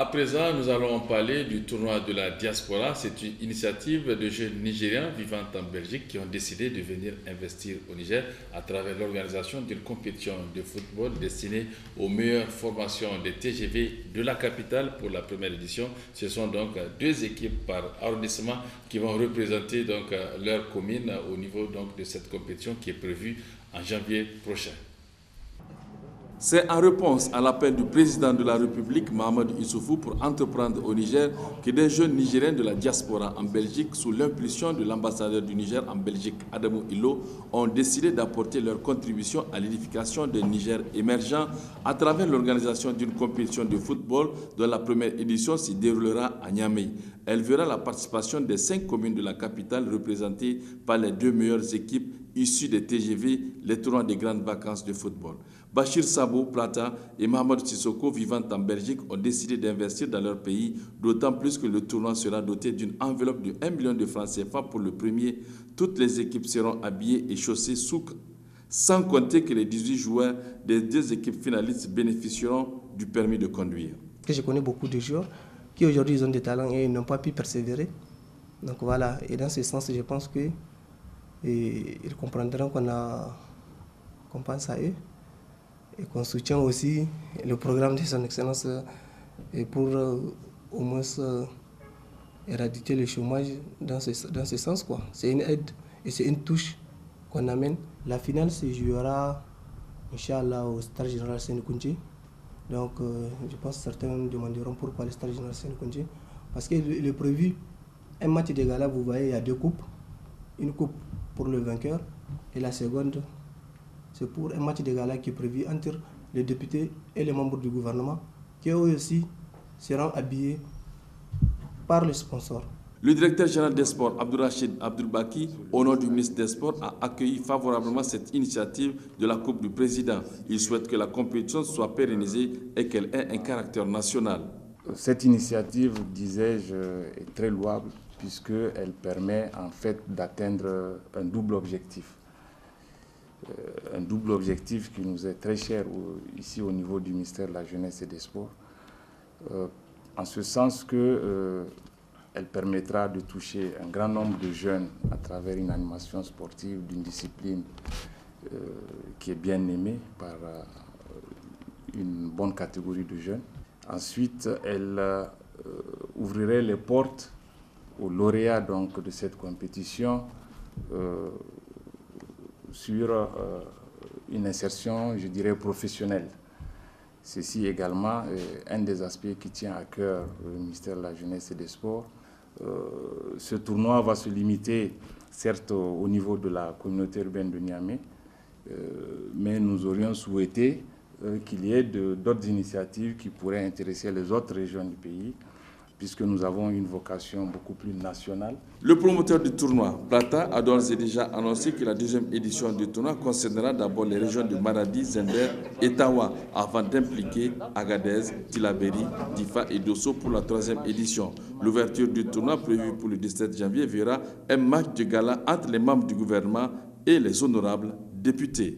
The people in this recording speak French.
À présent, nous allons parler du tournoi de la diaspora. C'est une initiative de jeunes Nigériens vivant en Belgique qui ont décidé de venir investir au Niger à travers l'organisation d'une compétition de football destinée aux meilleures formations des TGV de la capitale pour la première édition. Ce sont donc deux équipes par arrondissement qui vont représenter donc leur commune au niveau donc de cette compétition qui est prévue en janvier prochain. C'est en réponse à l'appel du président de la République, Mahamadou Issoufou, pour entreprendre au Niger que des jeunes Nigériens de la diaspora en Belgique, sous l'impulsion de l'ambassadeur du Niger en Belgique, Adamou Illo, ont décidé d'apporter leur contribution à l'édification d'un Niger émergent à travers l'organisation d'une compétition de football dont la première édition s'y déroulera à Niamey. Elle verra la participation des 5 communes de la capitale représentées par les 2 meilleures équipes issus des TGV, les tournois des grandes vacances de football. Bachir Sabo, Plata et Mohamed Sissoko, vivant en Belgique, ont décidé d'investir dans leur pays, d'autant plus que le tournoi sera doté d'une enveloppe de 1 million de francs CFA pour le premier. Toutes les équipes seront habillées et chaussées souk, sans compter que les 18 joueurs des 2 équipes finalistes bénéficieront du permis de conduire. Je connais beaucoup de joueurs qui aujourd'hui ont des talents et n'ont pas pu persévérer. Donc voilà, et dans ce sens, je pense que ils comprendront qu'on pense à eux et qu'on soutient aussi le programme de son excellence pour au moins éradiquer le chômage dans ce sens, quoi. C'est une aide et c'est une touche qu'on amène. La finale se jouera, Inch'Allah, au stade général Sénékoundji. Donc je pense que certains me demanderont pourquoi le stade général Sénékoundji. Parce qu'il est prévu un match de gala, vous voyez, il y a 2 coupes. Une coupe pour le vainqueur et la seconde, c'est pour un match de gala qui est prévu entre les députés et les membres du gouvernement qui eux aussi seront habillés par les sponsors. Le directeur général des sports, Abdourachid Abdoulbaki, au nom du ministre des Sports, a accueilli favorablement cette initiative de la Coupe du Président. Il souhaite que la compétition soit pérennisée et qu'elle ait un caractère national. Cette initiative, disais-je, est très louable puisqu'elle permet en fait d'atteindre un double objectif. Un double objectif qui nous est très cher ici au niveau du ministère de la Jeunesse et des Sports, en ce sens que elle permettra de toucher un grand nombre de jeunes à travers une animation sportive d'une discipline qui est bien aimée par une bonne catégorie de jeunes. Ensuite, elle ouvrirait les portes aux lauréats donc, de cette compétition sur une insertion, je dirais, professionnelle. Ceci également un des aspects qui tient à cœur le ministère de la Jeunesse et des Sports. Ce tournoi va se limiter, certes, au niveau de la communauté urbaine de Niamey, mais nous aurions souhaité qu'il y ait d'autres initiatives qui pourraient intéresser les autres régions du pays, puisque nous avons une vocation beaucoup plus nationale. Le promoteur du tournoi, Plata, a d'ores et déjà annoncé que la 2e édition du tournoi concernera d'abord les régions de Maradi, Zender et Tawa, avant d'impliquer Agadez, Tillabéri, Difa et Dosso pour la 3e édition. L'ouverture du tournoi, prévue pour le 17 janvier, verra un match de gala entre les membres du gouvernement et les honorables députés.